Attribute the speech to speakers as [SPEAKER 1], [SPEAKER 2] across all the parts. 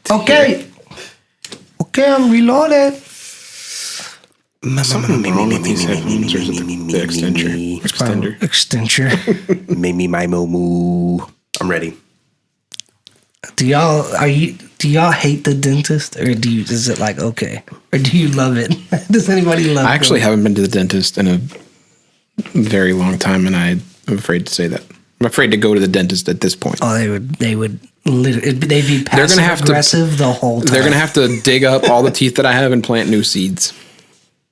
[SPEAKER 1] Okay. Okay, I'm reloaded.
[SPEAKER 2] Something wrong with these headphones, or is it the extender?
[SPEAKER 1] Extender.
[SPEAKER 2] Mimi my moo. I'm ready.
[SPEAKER 1] Do y'all hate the dentist, or is it like okay, or do you love it? Does anybody love it?
[SPEAKER 3] I actually haven't been to the dentist in a very long time, and I'm afraid to say that. I'm afraid to go to the dentist at this point.
[SPEAKER 1] Oh, they'd be passive aggressive the whole time.
[SPEAKER 3] They're gonna have to dig up all the teeth that I have and plant new seeds.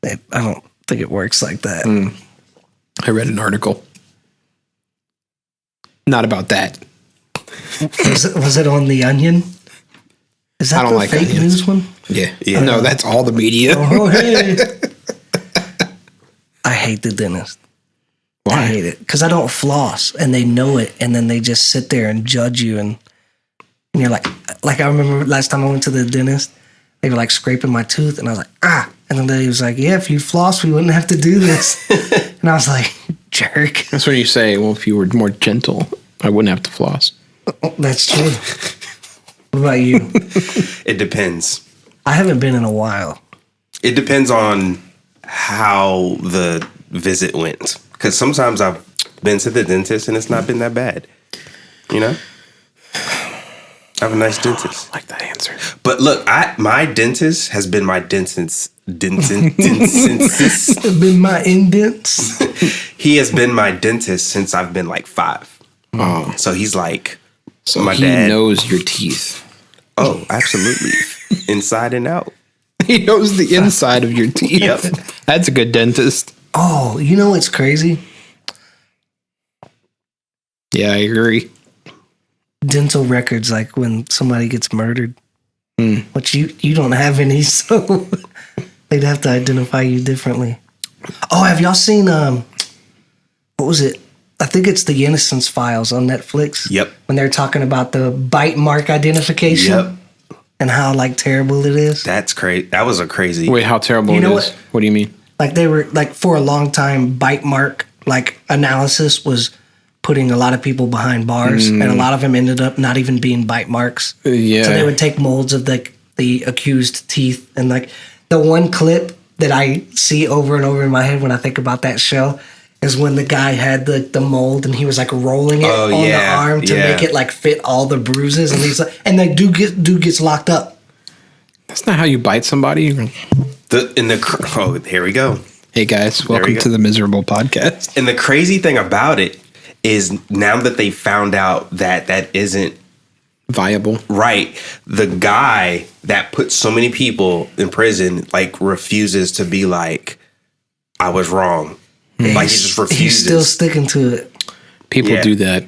[SPEAKER 1] I don't think it works like that.
[SPEAKER 3] I read an article. Not about that.
[SPEAKER 1] Was it on The Onion? Is that the fake news one?
[SPEAKER 3] Yeah. No, that's all the media.
[SPEAKER 1] Oh, hey. I hate the dentist.
[SPEAKER 3] Why?
[SPEAKER 1] I hate it because I don't floss, and they know it, and then they just sit there and judge you, and you're like I remember last time I went to the dentist, they were like scraping my tooth, and I was like, and then they was like, yeah, if you floss, we wouldn't have to do this, and I was like, jerk.
[SPEAKER 3] That's when you say, well, if you were more gentle, I wouldn't have to floss.
[SPEAKER 1] Oh, that's true. What about you?
[SPEAKER 2] It depends.
[SPEAKER 1] I haven't been in a while.
[SPEAKER 2] It depends on how the visit went. Because sometimes I've been to the dentist and it's not been that bad. You know? I have a nice dentist.
[SPEAKER 3] I like that answer.
[SPEAKER 2] But look, my dentist has been my dentist.
[SPEAKER 1] Been my indents.
[SPEAKER 2] He has been my dentist since I've been like 5.
[SPEAKER 3] Oh.
[SPEAKER 2] So he's like
[SPEAKER 3] my dad. He knows your teeth.
[SPEAKER 2] Oh, absolutely. Inside and out.
[SPEAKER 3] He knows the inside of your teeth.
[SPEAKER 2] Yep.
[SPEAKER 3] That's a good dentist.
[SPEAKER 1] Oh, you know what's crazy?
[SPEAKER 3] Yeah, I agree.
[SPEAKER 1] Dental records, like when somebody gets murdered. Which you don't have any, so they'd have to identify you differently. Oh, have y'all seen, what was it? I think it's the Innocence Files on Netflix.
[SPEAKER 2] Yep.
[SPEAKER 1] When they're talking about the bite mark identification.
[SPEAKER 2] Yep.
[SPEAKER 1] And how, like, terrible it is.
[SPEAKER 2] That's crazy. That was a crazy.
[SPEAKER 3] Wait, how terrible it is? What do you mean?
[SPEAKER 1] Like, they were, like, for a long time, bite mark, like, analysis was putting a lot of people behind bars. And a lot of them ended up not even being bite marks.
[SPEAKER 3] Yeah.
[SPEAKER 1] So they would take molds of, the accused teeth. And, like, the one clip that I see over and over in my head when I think about that show is when the guy had the mold and he was like rolling it on the arm to make it like fit all the bruises, and he's like, and like dude gets locked up.
[SPEAKER 3] That's not how you bite somebody.
[SPEAKER 2] Here we go.
[SPEAKER 3] Hey guys, welcome to the Miserable Podcast.
[SPEAKER 2] And the crazy thing about it is now that they found out that isn't
[SPEAKER 3] viable,
[SPEAKER 2] right? The guy that put so many people in prison like refuses to be like, I was wrong. Like he just refuses.
[SPEAKER 1] He's still sticking to it.
[SPEAKER 3] People do that.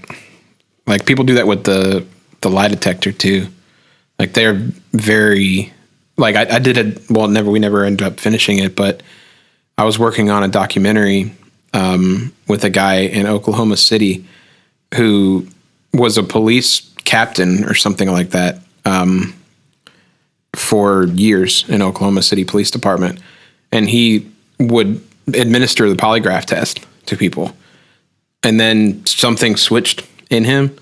[SPEAKER 3] Like people do that with the lie detector too. Like they're very like I did we never ended up finishing it, but I was working on a documentary with a guy in Oklahoma City who was a police captain or something like that for years in Oklahoma City Police Department, and he would administer the polygraph test to people, and then something switched in him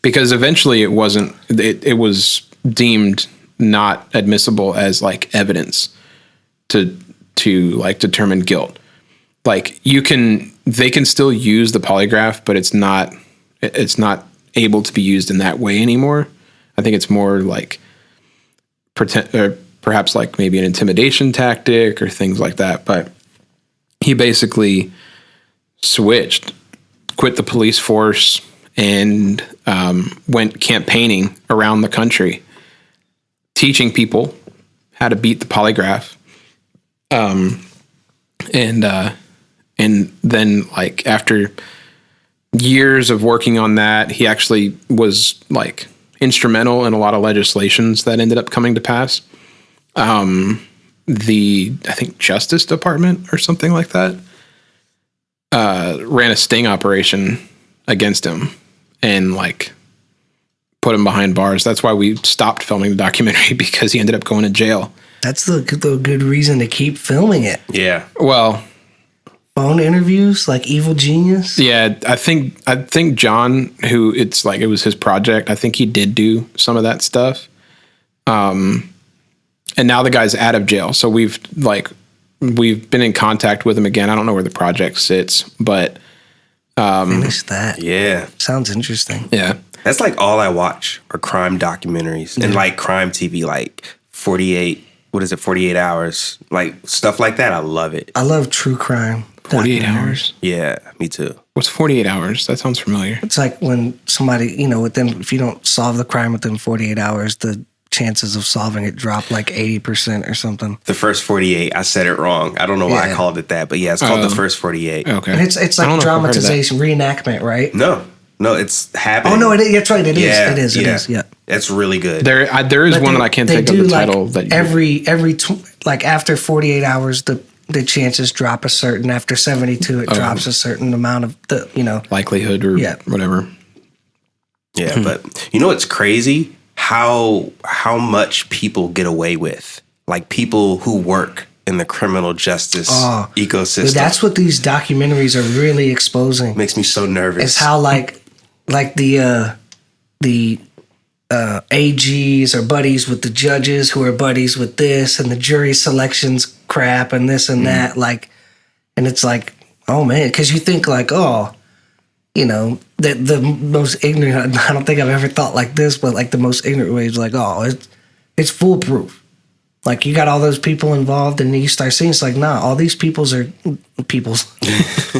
[SPEAKER 3] because eventually it was deemed not admissible as like evidence to like determine guilt. Like they can still use the polygraph, but it's not able to be used in that way anymore. I think it's more like perhaps like maybe an intimidation tactic or things like that, but he basically quit the police force, and went campaigning around the country, teaching people how to beat the polygraph. And then like after years of working on that, he actually was like instrumental in a lot of legislations that ended up coming to pass. I think Justice Department or something like that ran a sting operation against him and like put him behind bars. That's why we stopped filming the documentary, because he ended up going to jail.
[SPEAKER 1] That's the good reason to keep filming it.
[SPEAKER 2] Yeah.
[SPEAKER 3] Well,
[SPEAKER 1] phone interviews like Evil Genius.
[SPEAKER 3] Yeah, I think John, who it was his project, I think he did do some of that stuff. And now the guy's out of jail. So we've been in contact with him again. I don't know where the project sits, but
[SPEAKER 1] Finish that.
[SPEAKER 2] Yeah.
[SPEAKER 1] Sounds interesting.
[SPEAKER 3] yeah.
[SPEAKER 2] That's like all I watch are crime documentaries and like crime TV, like 48 hours, like stuff like that. I love it.
[SPEAKER 1] I love true crime.
[SPEAKER 3] 48
[SPEAKER 1] documentaries.
[SPEAKER 3] hours.
[SPEAKER 2] Yeah, me too.
[SPEAKER 3] What's 48 hours? That sounds familiar.
[SPEAKER 1] It's like when somebody, if you don't solve the crime within 48 hours, the chances of solving it drop like 80% or something.
[SPEAKER 2] The first 48, I said it wrong. I don't know why I
[SPEAKER 1] Yeah.
[SPEAKER 2] called it that, but yeah, it's called the first 48.
[SPEAKER 3] Okay.
[SPEAKER 1] And it's
[SPEAKER 3] I
[SPEAKER 1] like
[SPEAKER 3] don't know if I've heard of that.
[SPEAKER 1] dramatization, reenactment, right?
[SPEAKER 2] No, it's happening.
[SPEAKER 1] Oh, no, that's right. It is.
[SPEAKER 2] Yeah,
[SPEAKER 1] It is. Yeah.
[SPEAKER 2] It's really good.
[SPEAKER 3] There is
[SPEAKER 1] But
[SPEAKER 3] one that I can't think of
[SPEAKER 1] do,
[SPEAKER 3] the title. That
[SPEAKER 1] after 48 hours, the chances drop a certain. After 72, it drops a certain amount of
[SPEAKER 3] likelihood or
[SPEAKER 1] Yeah.
[SPEAKER 3] whatever.
[SPEAKER 2] Yeah, but you know what's crazy? How much people get away with, like people who work in the criminal justice ecosystem.
[SPEAKER 1] Dude, that's what these documentaries are really exposing.
[SPEAKER 2] Makes me so nervous.
[SPEAKER 1] Is how like the AGs are buddies with the judges who are buddies with this, and the jury selections crap and this and that. Like, and it's like, oh man, because you think like, the most ignorant. I don't think I've ever thought like this, but like the most ignorant way is like, it's foolproof. Like you got all those people involved, and you start seeing it's like, nah, all these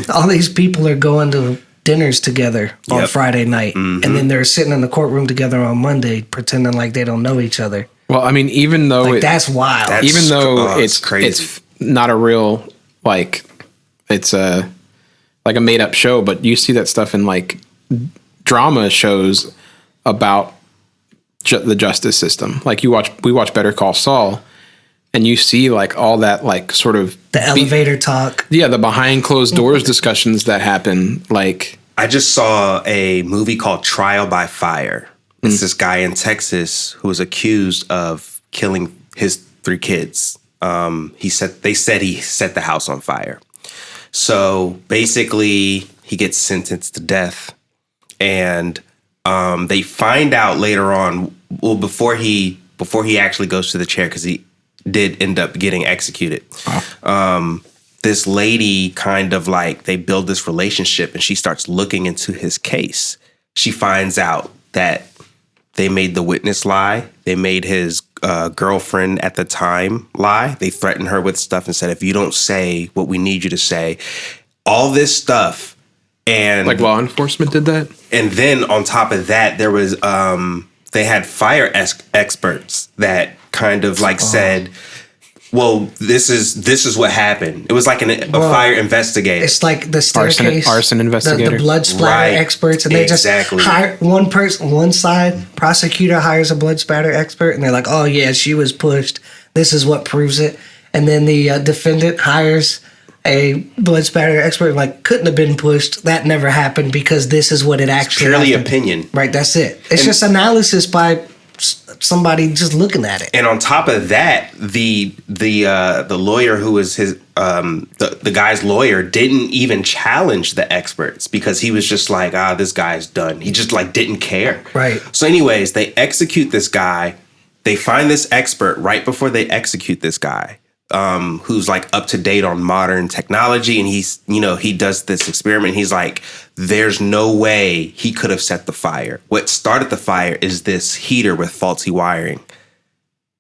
[SPEAKER 1] all these people are going to dinners together on Friday night, and then they're sitting in the courtroom together on Monday, pretending like they don't know each other.
[SPEAKER 3] Well, I mean, even though
[SPEAKER 1] Like that's wild.
[SPEAKER 3] even though
[SPEAKER 2] it's
[SPEAKER 3] it's
[SPEAKER 2] crazy.
[SPEAKER 3] it's not a real it's a made up show, but you see that stuff in like drama shows about the justice system. Like we watch Better Call Saul, and you see like all that like sort of
[SPEAKER 1] the elevator talk.
[SPEAKER 3] Yeah, the behind closed doors discussions that happen. Like
[SPEAKER 2] I just saw a movie called Trial by Fire. It's this guy in Texas who was accused of killing his 3 kids. They said he set the house on fire. So basically, he gets sentenced to death, and they find out later on. Well, before he actually goes to the chair, because he did end up getting executed. Wow. This lady kind of like they build this relationship, and she starts looking into his case. She finds out that they made the witness lie. They made his girlfriend at the time lie. They threatened her with stuff and said, if you don't say what we need you to say, all this stuff. And
[SPEAKER 3] like law enforcement did that.
[SPEAKER 2] And then on top of that, there was they had fire experts that kind of like said, well, this is what happened. It was like a fire investigator.
[SPEAKER 1] It's like the staircase,
[SPEAKER 3] arson investigator,
[SPEAKER 1] the blood splatter experts, and they just hire one person, one side prosecutor hires a blood splatter expert, and they're like, oh yeah, she was pushed. This is what proves it. And then the defendant hires a blood spatter expert, like couldn't have been pushed. That never happened because this is what it actually
[SPEAKER 2] purely
[SPEAKER 1] happened.
[SPEAKER 2] Opinion.
[SPEAKER 1] Right, that's it. It's just analysis by somebody just looking at it.
[SPEAKER 2] And on top of that, the lawyer who was his the guy's lawyer didn't even challenge the experts because he was just like, this guy's done. He just like didn't care.
[SPEAKER 1] Right.
[SPEAKER 2] So anyways, they execute this guy. They find this expert right before they execute this guy. Who's like up to date on modern technology, and he does this experiment. He's like, there's no way he could have set the fire. What started the fire is this heater with faulty wiring.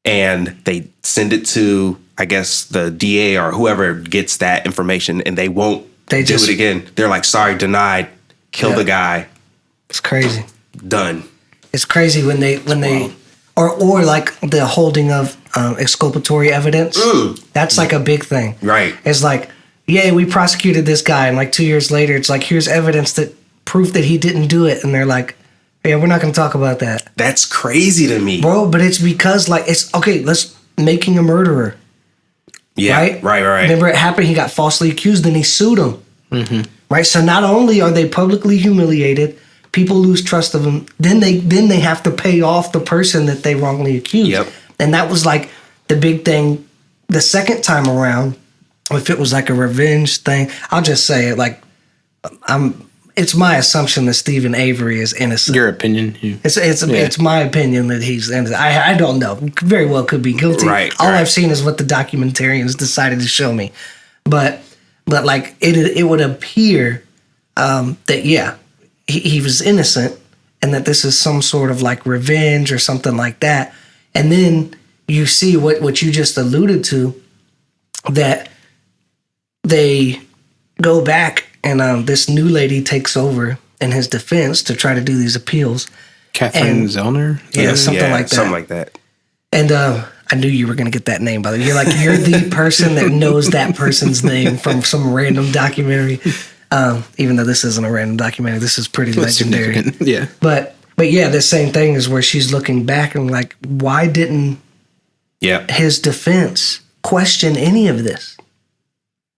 [SPEAKER 2] And they send it to, I guess, the DA or whoever gets that information, and they won't do it again. They're like, sorry, denied, kill the guy.
[SPEAKER 1] It's crazy.
[SPEAKER 2] Done.
[SPEAKER 1] It's crazy when they or like the holding of exculpatory evidence. That's like a big thing.
[SPEAKER 2] Right.
[SPEAKER 1] It's like, yeah, we prosecuted this guy, and like 2 years later, it's like, here's evidence that proof that he didn't do it, and they're like, yeah, we're not going to talk about that.
[SPEAKER 2] That's crazy to me,
[SPEAKER 1] bro. But it's because like it's okay. Let's making a murderer.
[SPEAKER 2] Yeah. Right.
[SPEAKER 1] Remember, it happened. He got falsely accused, and he sued him. Mm-hmm. Right. So not only are they publicly humiliated, people lose trust of them. Then they have to pay off the person that they wrongly accused.
[SPEAKER 2] Yep.
[SPEAKER 1] And that was like the big thing the second time around. If it was like a revenge thing, I'll just say it like it's my assumption that Stephen Avery is innocent.
[SPEAKER 3] Your opinion.
[SPEAKER 1] It's my opinion that he's innocent. I don't know. Very well could be guilty.
[SPEAKER 2] Right.
[SPEAKER 1] All I've seen is what the documentarians decided to show me. But like it would appear that he was innocent, and that this is some sort of like revenge or something like that. And then you see what you just alluded to, that they go back and this new lady takes over in his defense to try to do these appeals.
[SPEAKER 3] Kathleen Zellner?
[SPEAKER 1] Yeah, something like that.
[SPEAKER 2] Something like that.
[SPEAKER 1] And I knew you were going to get that name, by the way. You're the person that knows that person's name from some random documentary. Even though this isn't a random documentary, this is pretty legendary.
[SPEAKER 3] Yeah.
[SPEAKER 1] But yeah, the same thing is where she's looking back and like, why didn't his defense question any of this?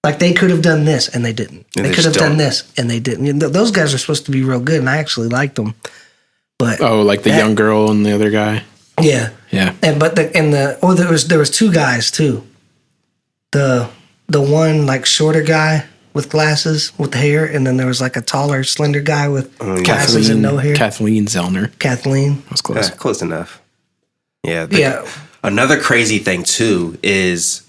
[SPEAKER 1] Like, they could have done this and they didn't.
[SPEAKER 2] And
[SPEAKER 1] they could have done this and they didn't. Those guys are supposed to be real good, and I actually liked them. But
[SPEAKER 3] like the young girl and the other guy.
[SPEAKER 1] Yeah.
[SPEAKER 3] Yeah.
[SPEAKER 1] And there was two guys too. The one like shorter guy with glasses with hair, and then there was like a taller, slender guy with glasses and no hair.
[SPEAKER 3] Kathleen Zellner.
[SPEAKER 1] Kathleen.
[SPEAKER 3] That was close.
[SPEAKER 2] Close enough. Yeah.
[SPEAKER 1] Yeah.
[SPEAKER 2] Another crazy thing too is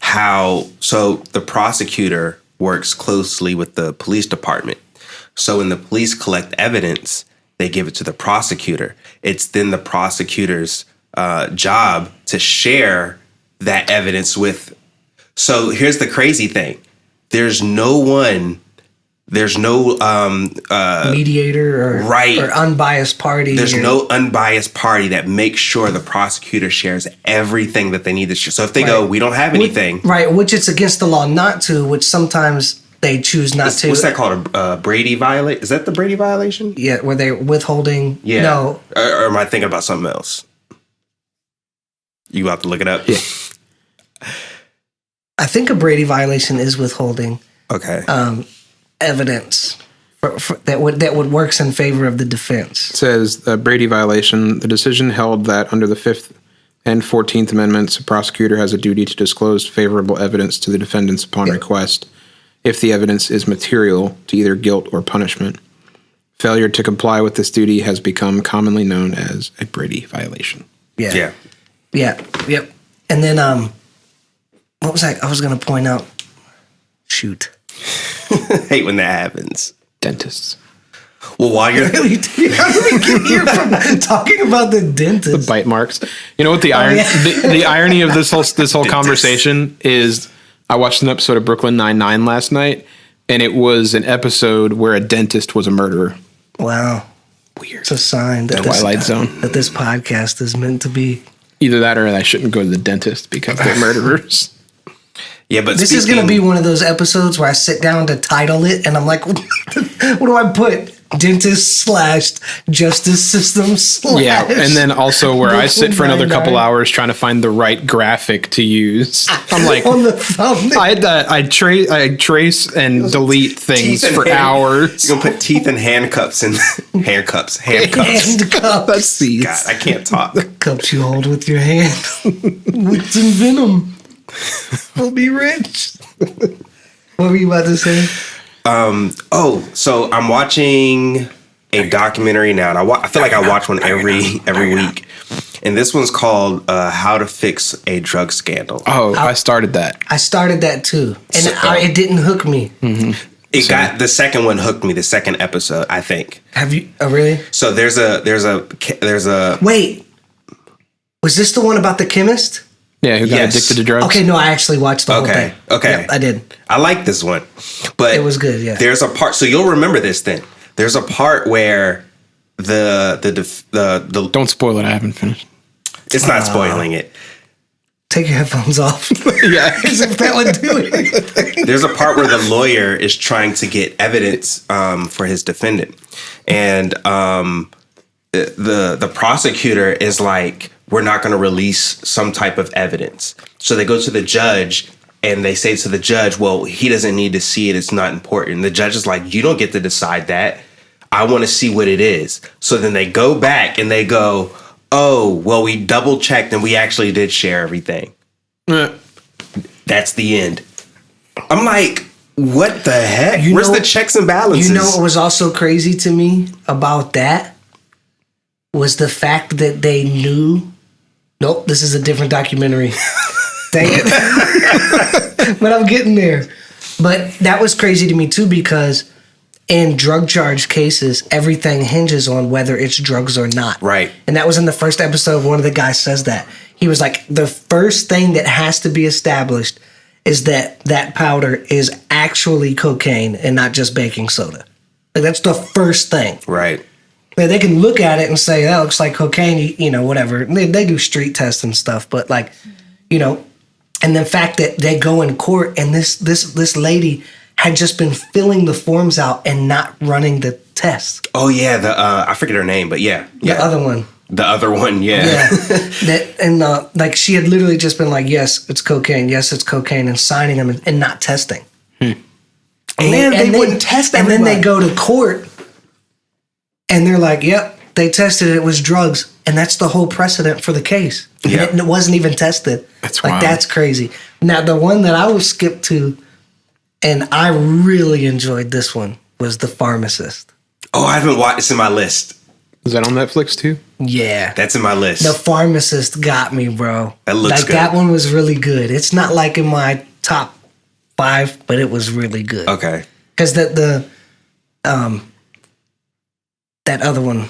[SPEAKER 2] how the prosecutor works closely with the police department. So when the police collect evidence, they give it to the prosecutor. It's then the prosecutor's job to share that evidence with. So here's the crazy thing. There's no
[SPEAKER 1] mediator or unbiased party.
[SPEAKER 2] There's no unbiased party that makes sure the prosecutor shares everything that they need to share. So if they go, we don't have anything.
[SPEAKER 1] Which it's against the law not to, which sometimes they choose not to.
[SPEAKER 2] What's that called? A Brady Violation? Is that the Brady Violation?
[SPEAKER 1] Yeah, where they're withholding.
[SPEAKER 2] Yeah.
[SPEAKER 1] No.
[SPEAKER 2] Or am I thinking about something else? You have to look it up?
[SPEAKER 3] Yeah.
[SPEAKER 1] I think a Brady violation is withholding evidence that would works in favor of the defense.
[SPEAKER 3] It says Brady violation. The decision held that under the 5th and 14th Amendments, a prosecutor has a duty to disclose favorable evidence to the defendants upon request if the evidence is material to either guilt or punishment. Failure to comply with this duty has become commonly known as a Brady violation.
[SPEAKER 1] Yeah. Yep. And then what was I was going to point out? Shoot.
[SPEAKER 2] Hate when that happens.
[SPEAKER 3] Dentists.
[SPEAKER 2] Well, while you're...
[SPEAKER 1] How do we get here from talking about the dentist?
[SPEAKER 3] The bite marks. You know what the irony of this whole conversation is? I watched an episode of Brooklyn Nine-Nine last night, and it was an episode where a dentist was a murderer.
[SPEAKER 1] Wow.
[SPEAKER 3] Weird.
[SPEAKER 1] It's a sign that
[SPEAKER 3] Twilight Zone.
[SPEAKER 1] That this podcast is meant to be...
[SPEAKER 3] Either that or I shouldn't go to the dentist because they're murderers.
[SPEAKER 2] Yeah, but
[SPEAKER 1] this is going to be one of those episodes where I sit down to title it, and I'm like, what do I put? Dentist / justice system /
[SPEAKER 3] Yeah, and then also where I sit for another couple hours trying to find the right graphic to use. I'm like,
[SPEAKER 1] on the thumbnail.
[SPEAKER 3] I trace and delete things for hours.
[SPEAKER 2] You're gonna put teeth and handcuffs and handcuffs.
[SPEAKER 1] That's
[SPEAKER 3] these.
[SPEAKER 2] God, I can't talk.
[SPEAKER 1] Cups you hold with your hand. What's in venom? We'll be rich. What were you about to say?
[SPEAKER 2] So I'm watching a documentary now, and I feel like I watch one every week. And this one's called "How to Fix a Drug Scandal."
[SPEAKER 3] Oh, I started that.
[SPEAKER 1] I started that too, and it didn't hook me.
[SPEAKER 2] Mm-hmm. The second one hooked me. The second episode, I think.
[SPEAKER 1] Have you? Oh, really?
[SPEAKER 2] So there's a.
[SPEAKER 1] Wait, was this the one about the chemist?
[SPEAKER 3] Yeah, who got addicted to drugs?
[SPEAKER 1] Okay, no, I actually watched the whole thing.
[SPEAKER 2] Okay.
[SPEAKER 1] Yeah, I did.
[SPEAKER 2] I like this one. But
[SPEAKER 1] it was good, yeah.
[SPEAKER 2] There's a part, so you'll remember this then. There's a part where the
[SPEAKER 3] Don't spoil it, I haven't finished.
[SPEAKER 2] It's not spoiling it.
[SPEAKER 1] Take your headphones off.
[SPEAKER 3] Yeah.
[SPEAKER 1] As if that would do it.
[SPEAKER 2] There's a part where the lawyer is trying to get evidence for his defendant. And the prosecutor is like, we're not going to release some type of evidence. So they go to the judge and they say to the judge, well, he doesn't need to see it. It's not important. The judge is like, you don't get to decide that. I want to see what it is. So then they go back and they go, oh, well, we double checked and we actually did share everything. That's the end. I'm like, What the heck?
[SPEAKER 1] You
[SPEAKER 2] Where's
[SPEAKER 1] know-
[SPEAKER 2] the checks and balances?
[SPEAKER 1] You know what was also crazy to me about that was the fact that they knew. Nope, this is a different documentary. Dang it. But I'm getting there. But that was crazy to me too, because in drug charge cases, everything hinges on whether it's drugs or not.
[SPEAKER 2] Right.
[SPEAKER 1] And that was in the first episode. One of the guys says that. He was like, the first thing that has to be established is that that powder is actually cocaine and not just baking soda. Like, that's the first thing.
[SPEAKER 2] Right.
[SPEAKER 1] Like, they can look at it and say, that looks like cocaine, you know, whatever. They do street tests and stuff, but like, you know, and the fact that they go in court and this lady had just been filling the forms out and not running the test.
[SPEAKER 2] Oh yeah, I forget her name, but yeah.
[SPEAKER 1] The other one.
[SPEAKER 2] The other one, yeah.
[SPEAKER 1] Yeah. Like she had literally just been like, yes, it's cocaine. Yes, it's cocaine, and signing them and not testing.
[SPEAKER 2] And they wouldn't test
[SPEAKER 1] And
[SPEAKER 2] everybody.
[SPEAKER 1] then they go to court and they're like, yep, they tested it. It was drugs. And that's the whole precedent for the case.
[SPEAKER 2] Yeah.
[SPEAKER 1] And it wasn't even tested.
[SPEAKER 3] That's
[SPEAKER 1] like,
[SPEAKER 3] wild.
[SPEAKER 1] that's crazy. Now, the one that I was skipped to, and I really enjoyed this one, was The Pharmacist.
[SPEAKER 2] Oh, I haven't watched. It's in my list.
[SPEAKER 3] Is that on Netflix too?
[SPEAKER 1] Yeah.
[SPEAKER 2] That's in my list.
[SPEAKER 1] The Pharmacist got me, bro.
[SPEAKER 2] That looks
[SPEAKER 1] like,
[SPEAKER 2] good.
[SPEAKER 1] That one was really good. It's not like in my top 5, but it was really good.
[SPEAKER 2] Okay.
[SPEAKER 1] Because that other one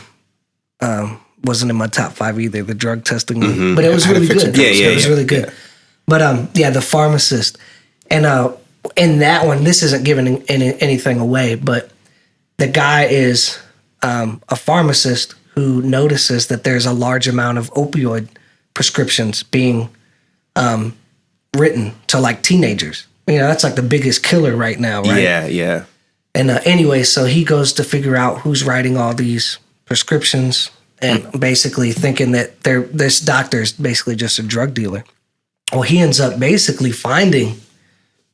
[SPEAKER 1] wasn't in my top 5 either, the drug testing one. But it was
[SPEAKER 3] How to
[SPEAKER 1] really
[SPEAKER 3] Fix a
[SPEAKER 1] good.
[SPEAKER 3] Drug
[SPEAKER 2] Yeah,
[SPEAKER 1] It was really good.
[SPEAKER 2] yeah.
[SPEAKER 1] But The Pharmacist. And in that one, this isn't giving anything away, but the guy is a pharmacist who notices that there's a large amount of opioid prescriptions being written to like teenagers. You know, that's like the biggest killer right now, right?
[SPEAKER 2] Yeah, yeah.
[SPEAKER 1] And anyway, so he goes to figure out who's writing all these prescriptions and basically thinking that this doctor is basically just a drug dealer. Well, he ends up basically finding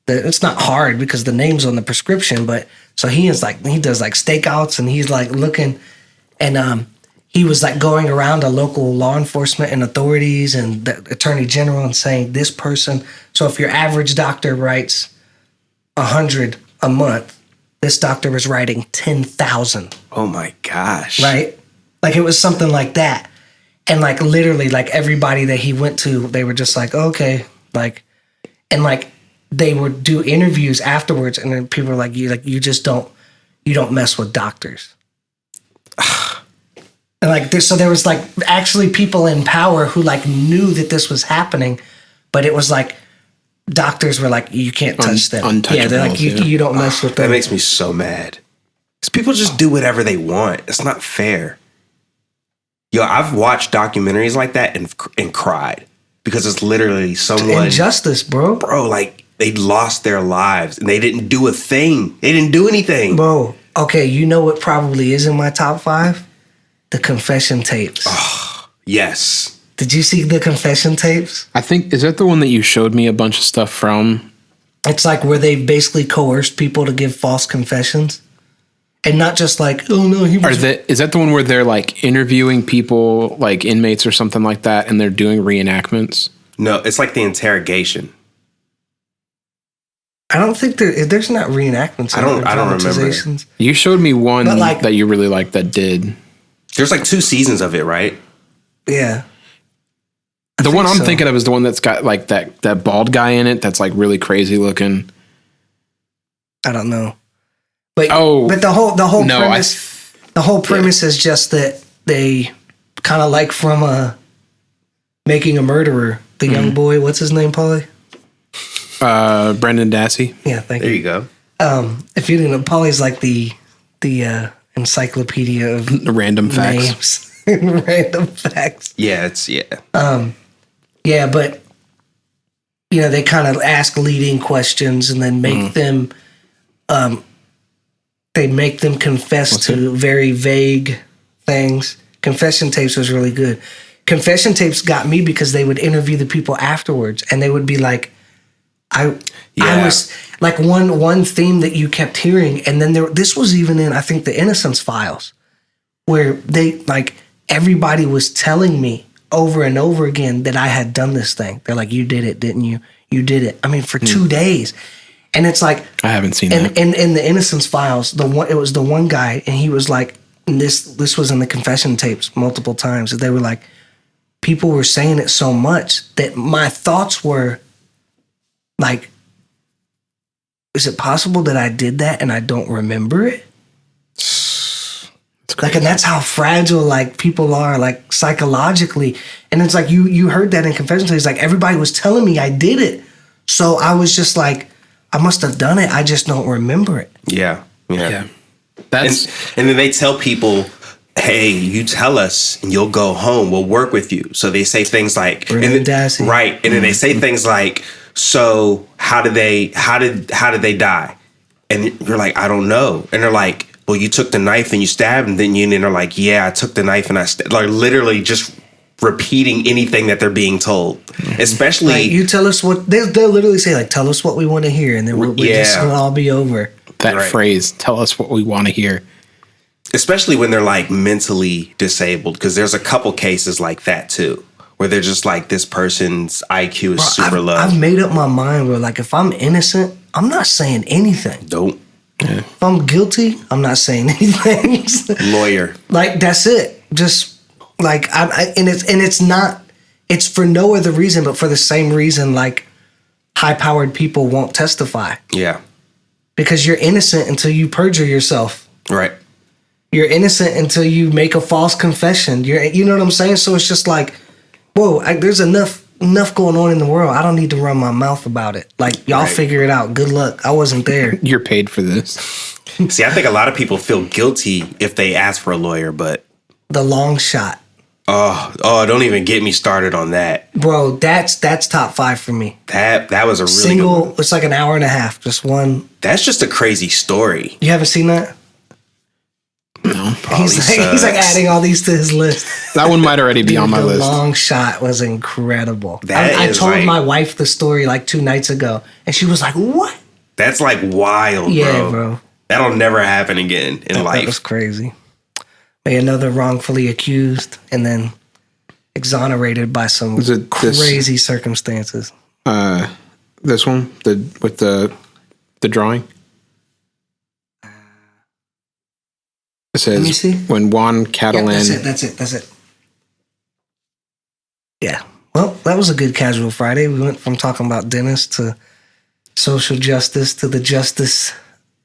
[SPEAKER 1] that it's not hard because the name's on the prescription, but so he does like stakeouts and he's like looking, and he was like going around to local law enforcement and authorities and the attorney general and saying this person. So if your average doctor writes 100 a month, this doctor was writing 10,000.
[SPEAKER 2] Oh my gosh.
[SPEAKER 1] Right? Like it was something like that. And like literally like everybody that he went to, they were just like, okay, like, and like they would do interviews afterwards and then people were like, you don't mess with doctors. And like so there was like actually people in power who like knew that this was happening, but it was like doctors were like, you can't touch them. Yeah, they're like, you don't mess with them.
[SPEAKER 2] That makes me so mad. Because people just do whatever they want. It's not fair. Yo, I've watched documentaries like that and cried. Because it's literally someone...
[SPEAKER 1] Injustice, bro.
[SPEAKER 2] Bro, like, they lost their lives. And they didn't do a thing. They didn't do anything.
[SPEAKER 1] Bro, okay, you know what probably is in my top 5? The confession tapes.
[SPEAKER 2] Yes.
[SPEAKER 1] Did you see the confession tapes?
[SPEAKER 3] I think, is that the one that you showed me a bunch of stuff from?
[SPEAKER 1] It's like where they basically coerced people to give false confessions. And not just like, oh no, he was...
[SPEAKER 3] Is that the one where they're like interviewing people, like inmates or something like that, and they're doing reenactments?
[SPEAKER 2] No, it's like the interrogation.
[SPEAKER 1] I don't think there's not reenactments.
[SPEAKER 2] I don't remember.
[SPEAKER 1] dramatizations.
[SPEAKER 3] You showed me one
[SPEAKER 1] like-
[SPEAKER 3] that you really liked that did.
[SPEAKER 2] There's like 2 seasons of it, right?
[SPEAKER 1] Yeah.
[SPEAKER 3] The one I'm
[SPEAKER 1] so.
[SPEAKER 3] thinking of is the one that's got like that bald guy in it that's like really crazy looking.
[SPEAKER 1] I don't know. But
[SPEAKER 3] but
[SPEAKER 1] the whole
[SPEAKER 3] no,
[SPEAKER 1] premise the whole premise is just that they kind of like from Making a Murderer, the young boy, what's his name, Paulie?
[SPEAKER 3] Brendan Dassey.
[SPEAKER 1] Yeah, thank
[SPEAKER 2] There
[SPEAKER 1] you.
[SPEAKER 2] you go.
[SPEAKER 1] If you didn't know, Paulie's like the encyclopedia of
[SPEAKER 3] Random facts.
[SPEAKER 1] names. Random facts.
[SPEAKER 2] Yeah,
[SPEAKER 1] Yeah, but you know, they kind of ask leading questions and then make them confess to very vague things. Confession tapes was really good. Confession tapes got me because they would interview the people afterwards and they would be like, I was like one theme that you kept hearing, and then this was even in I think the Innocence Files, where they like everybody was telling me over and over again that I had done this thing. They're like, you did it, didn't you? You did it. I mean, for 2 days. And it's like,
[SPEAKER 3] I haven't seen
[SPEAKER 1] and
[SPEAKER 3] that.
[SPEAKER 1] in the Innocence Files, it was the one guy, and he was like, and this was in the confession tapes multiple times, that they were like, people were saying it so much that my thoughts were like, is it possible that I did that and I don't remember it? Like, and that's how fragile like people are, like psychologically. And it's like you heard that in confession tapes. Like, everybody was telling me I did it, so I was just like, I must have done it. I just don't remember it.
[SPEAKER 2] Yeah.
[SPEAKER 3] That's
[SPEAKER 2] And then they tell people, hey, you tell us and you'll go home. We'll work with you. So they say things like, right. And then they say things like, so how did they die? And you're like, I don't know. And they're like, well, you took the knife and you stabbed, and then they're like, yeah, I took the knife and I stabbed. Like, literally just repeating anything that they're being told. Especially,
[SPEAKER 1] like, you tell us what they'll literally say, like, tell us what we want to hear, and then we're just gonna all be over.
[SPEAKER 3] That phrase, tell us what we want to hear.
[SPEAKER 2] Especially when they're like mentally disabled, because there's a couple cases like that too, where they're just like, this person's IQ is super low.
[SPEAKER 1] I've made up my mind where, like, if I'm innocent, I'm not saying anything.
[SPEAKER 2] Don't.
[SPEAKER 3] Yeah.
[SPEAKER 1] If I'm guilty, I'm not saying anything.
[SPEAKER 2] Lawyer.
[SPEAKER 1] Like, that's it. Just like it's for no other reason but for the same reason, like, high-powered people won't testify.
[SPEAKER 2] Yeah.
[SPEAKER 1] Because you're innocent until you perjure yourself.
[SPEAKER 2] Right.
[SPEAKER 1] You're innocent until you make a false confession. You know what I'm saying? So it's just like, whoa, there's enough going on in the world. I don't need to run my mouth about it. Like, y'all figure it out. Good luck. I wasn't there.
[SPEAKER 3] You're paid for this.
[SPEAKER 2] See, I think a lot of people feel guilty if they ask for a lawyer, but
[SPEAKER 1] The long shot.
[SPEAKER 2] Oh, don't even get me started on that.
[SPEAKER 1] Bro, that's top 5 for me.
[SPEAKER 2] That was a really
[SPEAKER 1] Single,
[SPEAKER 2] good one.
[SPEAKER 1] it's like an hour and a half, just one.
[SPEAKER 2] That's just a crazy story.
[SPEAKER 1] You haven't seen that?
[SPEAKER 3] No.
[SPEAKER 1] He's like adding all these to his list.
[SPEAKER 3] That one might already be on my list.
[SPEAKER 1] The long shot was incredible.
[SPEAKER 2] That
[SPEAKER 1] I
[SPEAKER 2] is
[SPEAKER 1] told
[SPEAKER 2] like-
[SPEAKER 1] my wife the story like 2 nights ago, and she was like, "What?"
[SPEAKER 2] That's like wild,
[SPEAKER 1] Yeah, bro.
[SPEAKER 2] That'll never happen again in life.
[SPEAKER 1] That was crazy. Another wrongfully accused and then exonerated by some
[SPEAKER 3] Was it this-
[SPEAKER 1] crazy circumstances.
[SPEAKER 3] This one, with the drawing. It
[SPEAKER 1] Let me
[SPEAKER 3] says
[SPEAKER 1] see.
[SPEAKER 3] when Juan
[SPEAKER 1] Yeah,
[SPEAKER 3] Catalan.
[SPEAKER 1] that's it. Yeah. Well, that was a good casual Friday. We went from talking about dentists to social justice to the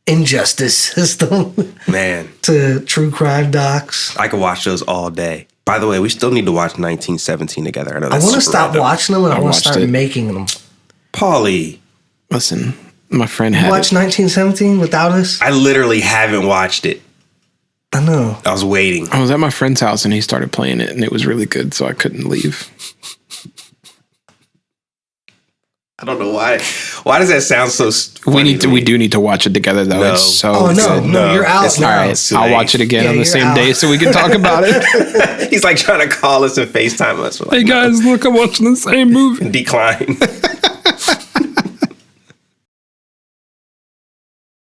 [SPEAKER 1] injustice system
[SPEAKER 2] Man,
[SPEAKER 1] to true crime docs.
[SPEAKER 2] I could watch those all day. By the way, we still need to watch 1917 together. I know
[SPEAKER 1] I
[SPEAKER 2] that's
[SPEAKER 1] want to
[SPEAKER 2] super
[SPEAKER 1] stop
[SPEAKER 2] random.
[SPEAKER 1] watching them and I want to
[SPEAKER 3] watched
[SPEAKER 1] start
[SPEAKER 3] it.
[SPEAKER 1] making them.
[SPEAKER 2] Paulie,
[SPEAKER 3] Listen, my friend had
[SPEAKER 1] Watch
[SPEAKER 3] it.
[SPEAKER 1] 1917 without us?
[SPEAKER 2] I literally haven't watched it.
[SPEAKER 1] I know.
[SPEAKER 2] I was waiting.
[SPEAKER 3] I was at my friend's house and he started playing it and it was really good, so I couldn't leave.
[SPEAKER 2] I don't know why. Why does that sound so funny?
[SPEAKER 3] We do need to watch it together though.
[SPEAKER 2] No.
[SPEAKER 3] It's so
[SPEAKER 1] Oh, no,
[SPEAKER 3] good.
[SPEAKER 1] no, you're out
[SPEAKER 2] it's
[SPEAKER 1] now.
[SPEAKER 2] not.
[SPEAKER 3] All right,
[SPEAKER 2] It's too
[SPEAKER 3] I'll
[SPEAKER 2] late.
[SPEAKER 3] watch it again
[SPEAKER 1] Yeah,
[SPEAKER 3] on the
[SPEAKER 1] you're
[SPEAKER 3] same
[SPEAKER 1] out.
[SPEAKER 3] day so we can talk about it.
[SPEAKER 2] He's like trying to call us and FaceTime us. We're like,
[SPEAKER 3] Hey guys, look, I'm watching the same movie.
[SPEAKER 2] decline.